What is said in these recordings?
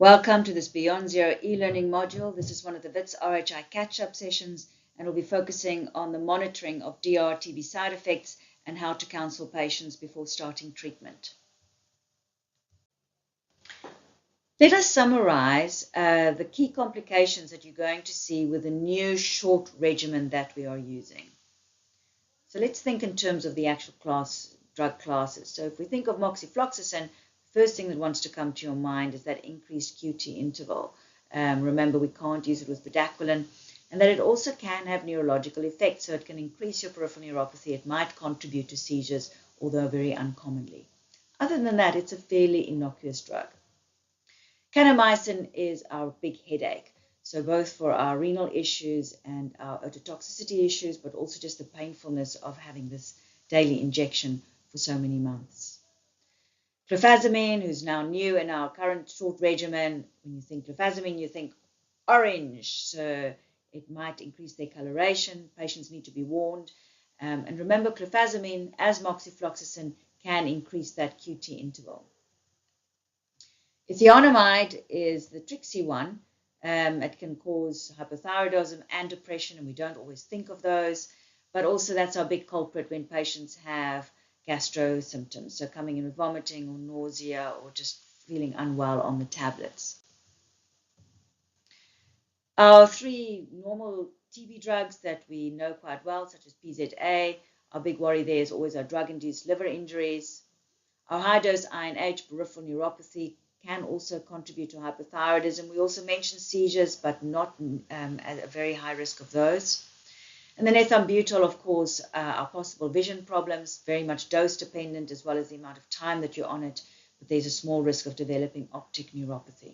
Welcome to this Beyond Zero e-learning module. This is one of the Wits RHI catch-up sessions, and we'll be focusing on the monitoring of DRTB side effects and how to counsel patients before starting treatment. Let us summarize the key complications that you're going to see with the new short regimen that we are using. So let's think in terms of the actual drug classes. So if we think of moxifloxacin, first thing that wants to come to your mind is that increased QT interval. Remember, we can't use it with bedaquiline, and that it also can have neurological effects, so it can increase your peripheral neuropathy. It might contribute to seizures, although very uncommonly. Other than that, it's a fairly innocuous drug. Kanamycin is our big headache, so both for our renal issues and our ototoxicity issues, but also just the painfulness of having this daily injection for so many months. Clofazimine, who's now new in our current short regimen. When you think clofazimine, you think orange, so it might increase their coloration. Patients need to be warned. And remember, clofazimine, as moxifloxacin, can increase that QT interval. Ethionamide is the tricksy one. It can cause hypothyroidism and depression, and we don't always think of those. But also that's our big culprit when patients have gastro symptoms, so coming in with vomiting or nausea or just feeling unwell on the tablets. Our three normal TB drugs that we know quite well, such as PZA, our big worry there is always our drug-induced liver injuries. Our high-dose INH, peripheral neuropathy, can also contribute to hypothyroidism. We also mentioned seizures, but not at a very high risk of those. And then ethambutol, of course, our possible vision problems, very much dose dependent as well as the amount of time that you're on it, but there's a small risk of developing optic neuropathy.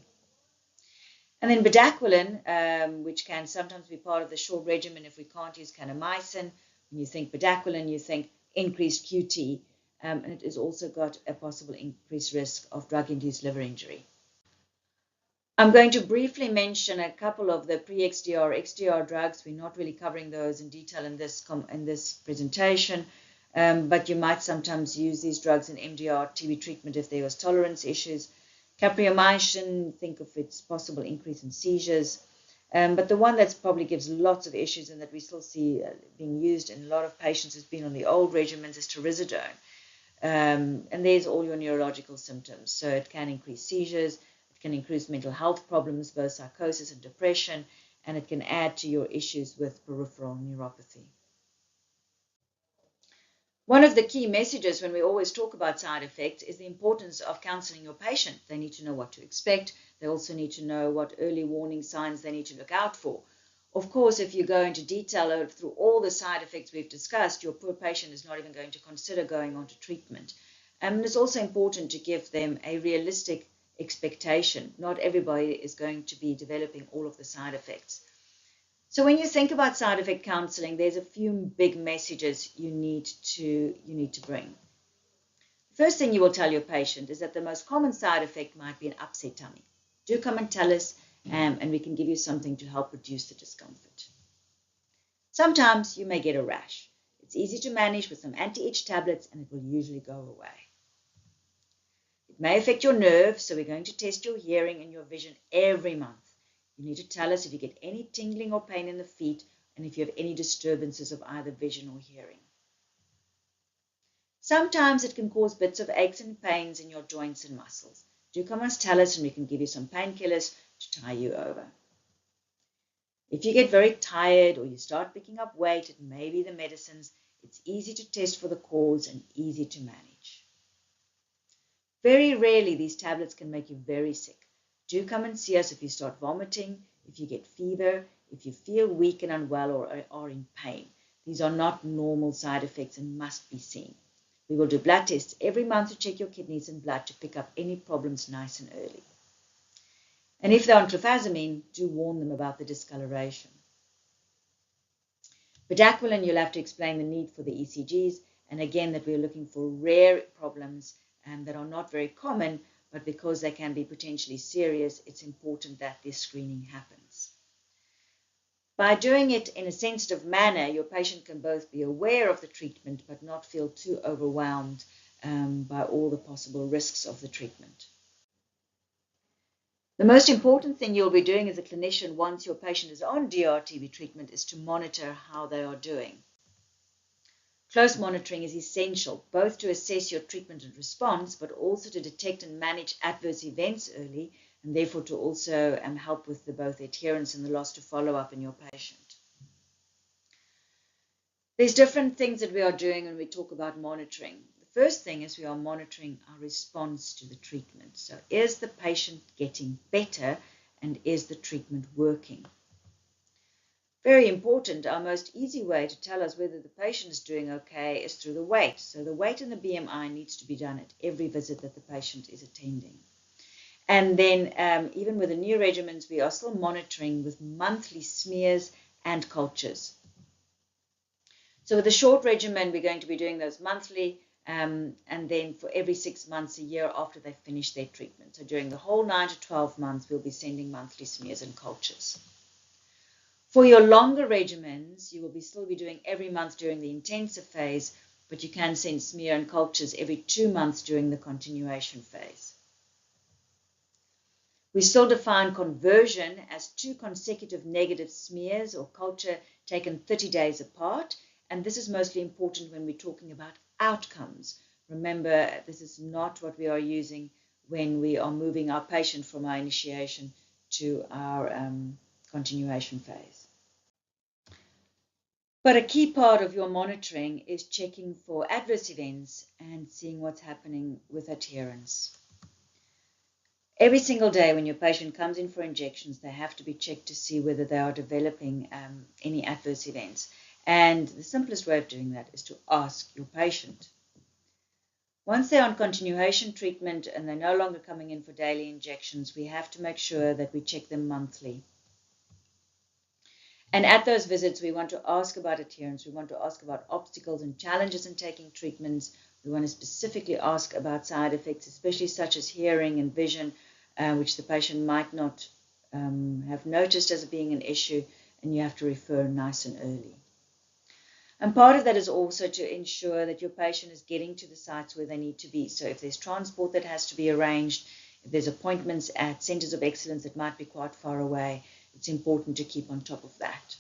And then bedaquiline, which can sometimes be part of the short regimen if we can't use kanamycin. When you think bedaquiline, you think increased QT, and it has also got a possible increased risk of drug-induced liver injury. I'm going to briefly mention a couple of the PreHDR, XDR drugs. We're not really covering those in detail in this presentation, but you might sometimes use these drugs in MDR TB treatment if there was tolerance issues. Capreomycin, think of its possible increase in seizures. But the one that probably gives lots of issues and that we still see being used in a lot of patients who's been on the old regimens is taurusidone. And there's all your neurological symptoms. So it can increase seizures, it can increase mental health problems, both psychosis and depression, and it can add to your issues with peripheral neuropathy. One of the key messages when we always talk about side effects is the importance of counseling your patient. They need to know what to expect. They also need to know what early warning signs they need to look out for. Of course, if you go into detail through all the side effects we've discussed, your poor patient is not even going to consider going on to treatment. And it's also important to give them a realistic expectation. Not everybody is going to be developing all of the side effects. So when you think about side effect counseling, there's a few big messages you need to bring. First thing you will tell your patient is that the most common side effect might be an upset tummy. Do come and tell us, and we can give you something to help reduce the discomfort. Sometimes you may get a rash. It's easy to manage with some anti-itch tablets, and it will usually go away. It may affect your nerves, so we're going to test your hearing and your vision every month. You need to tell us if you get any tingling or pain in the feet and if you have any disturbances of either vision or hearing. Sometimes it can cause bits of aches and pains in your joints and muscles. Do come and tell us and we can give you some painkillers to tie you over. If you get very tired or you start picking up weight, it may be the medicines. It's easy to test for the cause and easy to manage. Very rarely these tablets can make you very sick. Do come and see us if you start vomiting, if you get fever, if you feel weak and unwell or are in pain. These are not normal side effects and must be seen. We will do blood tests every month to check your kidneys and blood to pick up any problems nice and early. And if they're on clofazimine, do warn them about the discoloration. Bedaquiline, you'll have to explain the need for the ECGs, and again that we're looking for rare problems that are not very common, but because they can be potentially serious, it's important that this screening happens. By doing it in a sensitive manner, your patient can both be aware of the treatment but not feel too overwhelmed by all the possible risks of the treatment. The most important thing you'll be doing as a clinician once your patient is on DRTB treatment is to monitor how they are doing. Close monitoring is essential, both to assess your treatment and response, but also to detect and manage adverse events early, and therefore to also help with both adherence and the loss to follow-up in your patient. There's different things that we are doing when we talk about monitoring. The first thing is we are monitoring our response to the treatment. So is the patient getting better, and is the treatment working? Very important, our most easy way to tell us whether the patient is doing okay is through the weight. So the weight and the BMI needs to be done at every visit that the patient is attending. And then even with the new regimens, we are still monitoring with monthly smears and cultures. So with the short regimen, we're going to be doing those monthly and then for every 6 months, a year after they've finished their treatment. So during the whole 9 to 12 months, we'll be sending monthly smears and cultures. For your longer regimens, you will still be doing every month during the intensive phase, but you can send smear and cultures every 2 months during the continuation phase. We still define conversion as 2 consecutive negative smears or culture taken 30 days apart, and this is mostly important when we're talking about outcomes. Remember, this is not what we are using when we are moving our patient from our initiation to our continuation phase. But a key part of your monitoring is checking for adverse events and seeing what's happening with adherence. Every single day when your patient comes in for injections, they have to be checked to see whether they are developing any adverse events. And the simplest way of doing that is to ask your patient. Once they're on continuation treatment and they're no longer coming in for daily injections, we have to make sure that we check them monthly. And at those visits, we want to ask about adherence. We want to ask about obstacles and challenges in taking treatments. We want to specifically ask about side effects, especially such as hearing and vision, which the patient might not have noticed as being an issue, and you have to refer nice and early. And part of that is also to ensure that your patient is getting to the sites where they need to be. So if there's transport that has to be arranged, if there's appointments at centers of excellence that might be quite far away, it's important to keep on top of that.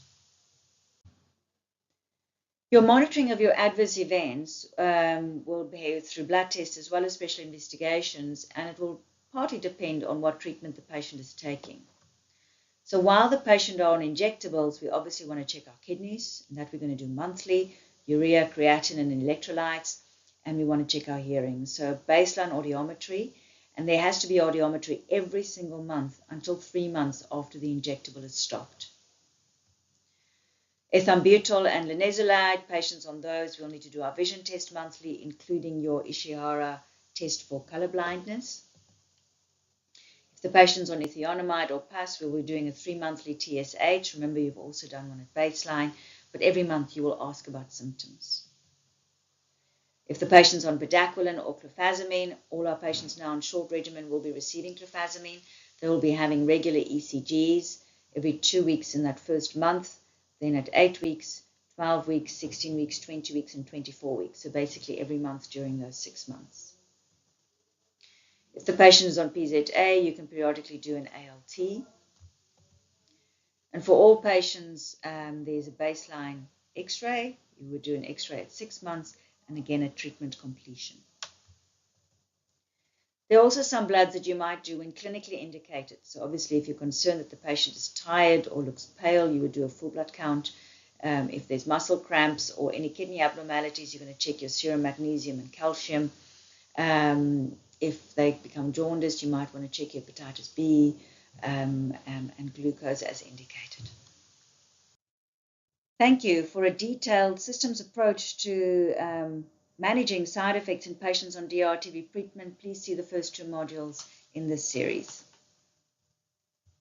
Your monitoring of your adverse events will be through blood tests as well as special investigations, and it will partly depend on what treatment the patient is taking. So while the patient are on injectables, we obviously want to check our kidneys, and that we're going to do monthly, urea, creatinine, and electrolytes, and we want to check our hearing. So baseline audiometry, and there has to be audiometry every single month until 3 months after the injectable is stopped. Ethambutol and linezolide, patients on those, we'll need to do our vision test monthly, including your Ishihara test for color blindness. If the patient's on ethionamide or PAS, we'll be doing a 3-monthly TSH. Remember, you've also done one at baseline, but every month you will ask about symptoms. If the patient's on bedaquiline or clofazimine, all our patients now on short regimen will be receiving clofazimine. They will be having regular ECGs every 2 weeks in that first month, then at 8 weeks, 12 weeks, 16 weeks, 20 weeks, and 24 weeks. So basically every month during those 6 months. If the patient is on PZA, you can periodically do an ALT. And for all patients, there's a baseline X-ray. You would do an X-ray at 6 months and again at treatment completion. There are also some bloods that you might do when clinically indicated. So obviously if you're concerned that the patient is tired or looks pale, you would do a full blood count. If there's muscle cramps or any kidney abnormalities, you're going to check your serum magnesium and calcium. If they become jaundiced, you might want to check your hepatitis B and glucose as indicated. Thank you. For a detailed systems approach to managing side effects in patients on DRTB treatment, please see the first 2 modules in this series.